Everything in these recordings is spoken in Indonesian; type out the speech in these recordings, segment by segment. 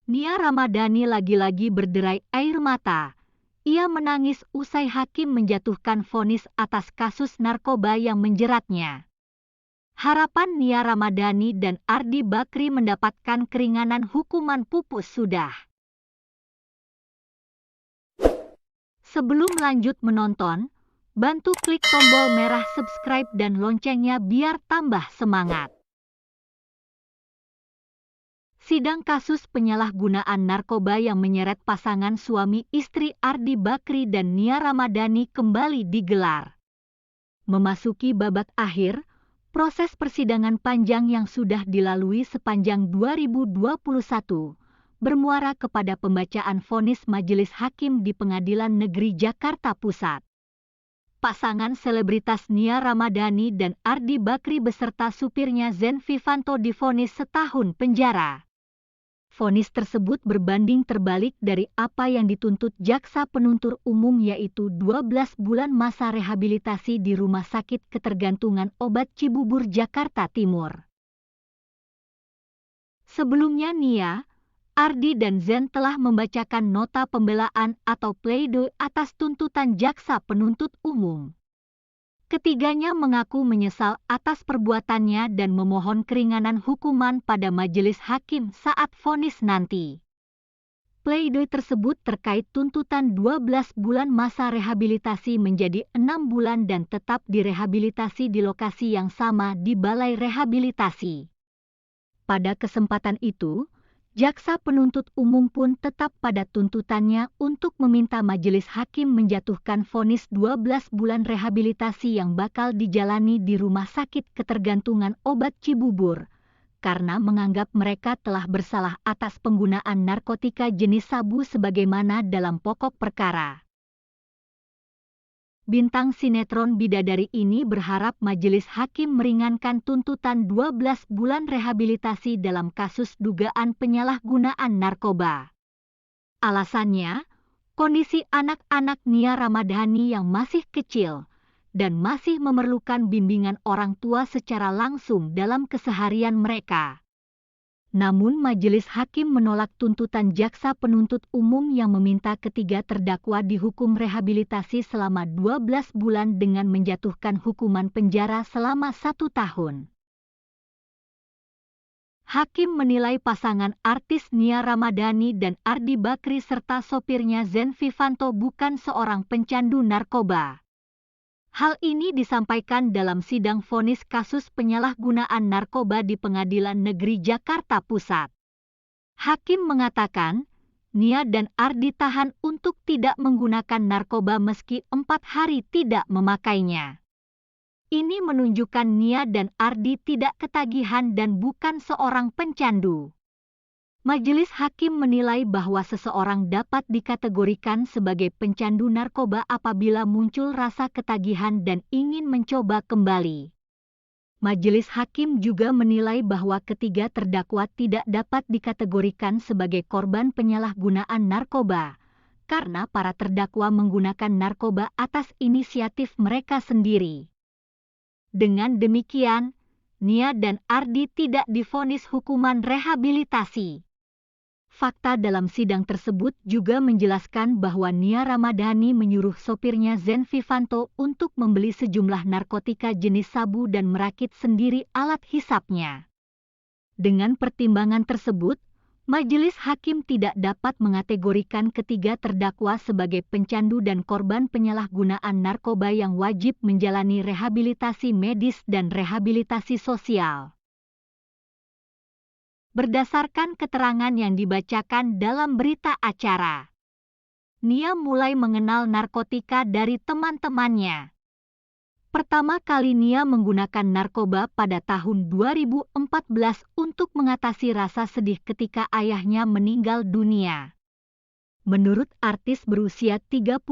Nia Ramadhani lagi-lagi berderai air mata. Ia menangis usai hakim menjatuhkan vonis atas kasus narkoba yang menjeratnya. Harapan Nia Ramadhani dan Ardi Bakri mendapatkan keringanan hukuman pupus sudah. Sebelum lanjut menonton, bantu klik tombol merah subscribe dan loncengnya biar tambah semangat. Sidang kasus penyalahgunaan narkoba yang menyeret pasangan suami istri Ardi Bakri dan Nia Ramadhani kembali digelar. Memasuki babak akhir, proses persidangan panjang yang sudah dilalui sepanjang 2021 bermuara kepada pembacaan vonis Majelis Hakim di Pengadilan Negeri Jakarta Pusat. Pasangan selebritas Nia Ramadhani dan Ardi Bakri beserta supirnya Zen Vivanto divonis setahun penjara. Vonis tersebut berbanding terbalik dari apa yang dituntut jaksa penuntut umum, yaitu 12 bulan masa rehabilitasi di Rumah Sakit Ketergantungan Obat Cibubur, Jakarta Timur. Sebelumnya Nia, Ardi dan Zen telah membacakan nota pembelaan atau pledoi atas tuntutan jaksa penuntut umum. Ketiganya mengaku menyesal atas perbuatannya dan memohon keringanan hukuman pada majelis hakim saat vonis nanti. Pledoi tersebut terkait tuntutan 12 bulan masa rehabilitasi menjadi 6 bulan dan tetap direhabilitasi di lokasi yang sama di Balai Rehabilitasi. Pada kesempatan itu, jaksa penuntut umum pun tetap pada tuntutannya untuk meminta majelis hakim menjatuhkan vonis 12 bulan rehabilitasi yang bakal dijalani di Rumah Sakit Ketergantungan Obat Cibubur, karena menganggap mereka telah bersalah atas penggunaan narkotika jenis sabu sebagaimana dalam pokok perkara. Bintang sinetron Bidadari ini berharap majelis hakim meringankan tuntutan 12 bulan rehabilitasi dalam kasus dugaan penyalahgunaan narkoba. Alasannya, kondisi anak-anak Nia Ramadhani yang masih kecil dan masih memerlukan bimbingan orang tua secara langsung dalam keseharian mereka. Namun majelis hakim menolak tuntutan jaksa penuntut umum yang meminta ketiga terdakwa dihukum rehabilitasi selama 12 bulan dengan menjatuhkan hukuman penjara selama 1 tahun. Hakim menilai pasangan artis Nia Ramadhani dan Ardi Bakri serta sopirnya Zen Vivanto bukan seorang pencandu narkoba. Hal ini disampaikan dalam sidang vonis kasus penyalahgunaan narkoba di Pengadilan Negeri Jakarta Pusat. Hakim mengatakan, Nia dan Ardi tahan untuk tidak menggunakan narkoba meski 4 hari tidak memakainya. Ini menunjukkan Nia dan Ardi tidak ketagihan dan bukan seorang pencandu. Majelis hakim menilai bahwa seseorang dapat dikategorikan sebagai pencandu narkoba apabila muncul rasa ketagihan dan ingin mencoba kembali. Majelis hakim juga menilai bahwa ketiga terdakwa tidak dapat dikategorikan sebagai korban penyalahgunaan narkoba, karena para terdakwa menggunakan narkoba atas inisiatif mereka sendiri. Dengan demikian, Nia dan Ardi tidak divonis hukuman rehabilitasi. Fakta dalam sidang tersebut juga menjelaskan bahwa Nia Ramadhani menyuruh sopirnya Zen Vivanto untuk membeli sejumlah narkotika jenis sabu dan merakit sendiri alat hisapnya. Dengan pertimbangan tersebut, majelis hakim tidak dapat mengategorikan ketiga terdakwa sebagai pencandu dan korban penyalahgunaan narkoba yang wajib menjalani rehabilitasi medis dan rehabilitasi sosial. Berdasarkan keterangan yang dibacakan dalam berita acara, Nia mulai mengenal narkotika dari teman-temannya. Pertama kali Nia menggunakan narkoba pada tahun 2014 untuk mengatasi rasa sedih ketika ayahnya meninggal dunia. Menurut artis berusia 31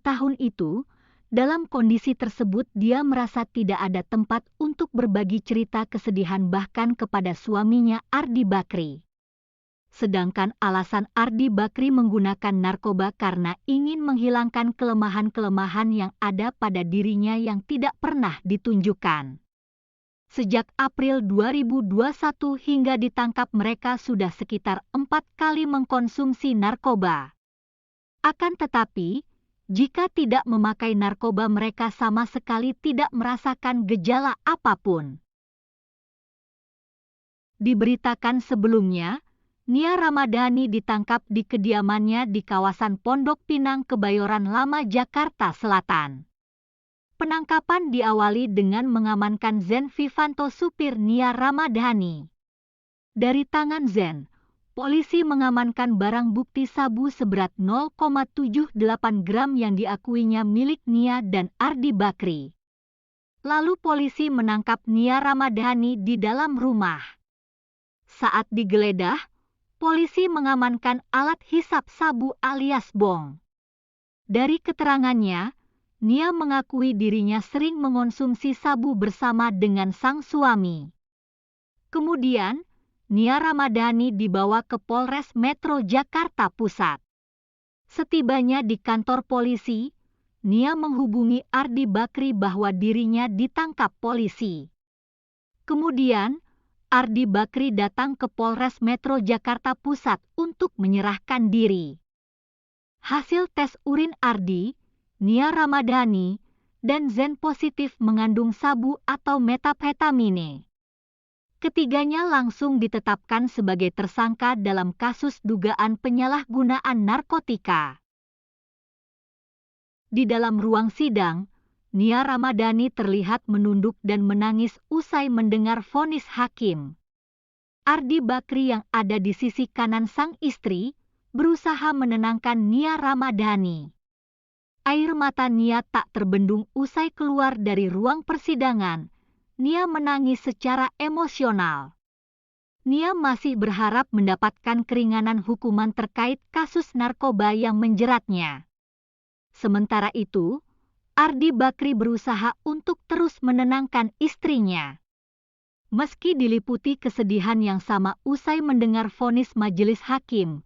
tahun itu, dalam kondisi tersebut dia merasa tidak ada tempat untuk berbagi cerita kesedihan bahkan kepada suaminya Ardi Bakri. Sedangkan alasan Ardi Bakri menggunakan narkoba karena ingin menghilangkan kelemahan-kelemahan yang ada pada dirinya yang tidak pernah ditunjukkan. Sejak April 2021 hingga ditangkap mereka sudah sekitar 4 kali mengkonsumsi narkoba. Akan tetapi, jika tidak memakai narkoba mereka sama sekali tidak merasakan gejala apapun. Diberitakan sebelumnya, Nia Ramadhani ditangkap di kediamannya di kawasan Pondok Pinang, Kebayoran Lama, Jakarta Selatan. Penangkapan diawali dengan mengamankan Zen Vivanto, supir Nia Ramadhani. Dari tangan Zen, polisi mengamankan barang bukti sabu seberat 0,78 gram yang diakuinya milik Nia dan Ardi Bakri. Lalu polisi menangkap Nia Ramadhani di dalam rumah. Saat digeledah, polisi mengamankan alat hisap sabu alias bong. Dari keterangannya, Nia mengakui dirinya sering mengonsumsi sabu bersama dengan sang suami. Kemudian, Nia Ramadhani dibawa ke Polres Metro Jakarta Pusat. Setibanya di kantor polisi, Nia menghubungi Ardi Bakri bahwa dirinya ditangkap polisi. Kemudian, Ardi Bakri datang ke Polres Metro Jakarta Pusat untuk menyerahkan diri. Hasil tes urin Ardi, Nia Ramadhani, dan Zen positif mengandung sabu atau metaphetamine. Ketiganya langsung ditetapkan sebagai tersangka dalam kasus dugaan penyalahgunaan narkotika. Di dalam ruang sidang, Nia Ramadhani terlihat menunduk dan menangis usai mendengar vonis hakim. Ardi Bakri yang ada di sisi kanan sang istri, berusaha menenangkan Nia Ramadhani. Air mata Nia tak terbendung usai keluar dari ruang persidangan. Nia menangis secara emosional. Nia masih berharap mendapatkan keringanan hukuman terkait kasus narkoba yang menjeratnya. Sementara itu, Ardi Bakri berusaha untuk terus menenangkan istrinya. Meski diliputi kesedihan yang sama usai mendengar vonis majelis hakim,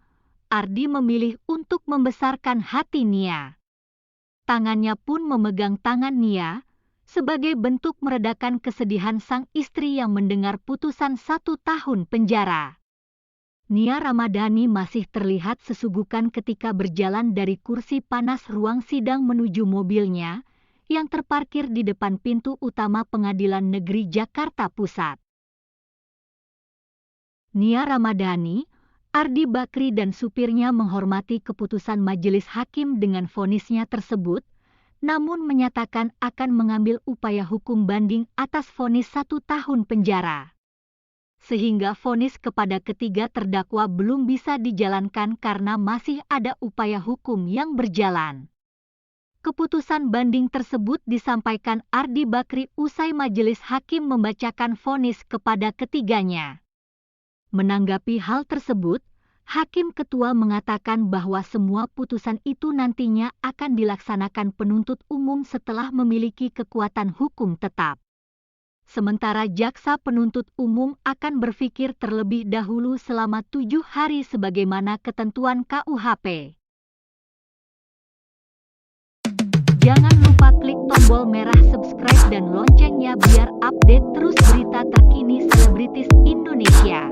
Ardi memilih untuk membesarkan hati Nia. Tangannya pun memegang tangan Nia, sebagai bentuk meredakan kesedihan sang istri yang mendengar putusan 1 tahun penjara. Nia Ramadhani masih terlihat sesugukan ketika berjalan dari kursi panas ruang sidang menuju mobilnya yang terparkir di depan pintu utama Pengadilan Negeri Jakarta Pusat. Nia Ramadhani, Ardi Bakri dan supirnya menghormati keputusan majelis hakim dengan vonisnya tersebut, namun menyatakan akan mengambil upaya hukum banding atas vonis 1 tahun penjara. Sehingga vonis kepada ketiga terdakwa belum bisa dijalankan karena masih ada upaya hukum yang berjalan. Keputusan banding tersebut disampaikan Ardi Bakri usai majelis hakim membacakan vonis kepada ketiganya. Menanggapi hal tersebut, Hakim Ketua mengatakan bahwa semua putusan itu nantinya akan dilaksanakan penuntut umum setelah memiliki kekuatan hukum tetap. Sementara jaksa penuntut umum akan berpikir terlebih dahulu selama 7 hari sebagaimana ketentuan KUHP. Jangan lupa klik tombol merah subscribe dan loncengnya biar update terus berita terkini selebritis Indonesia.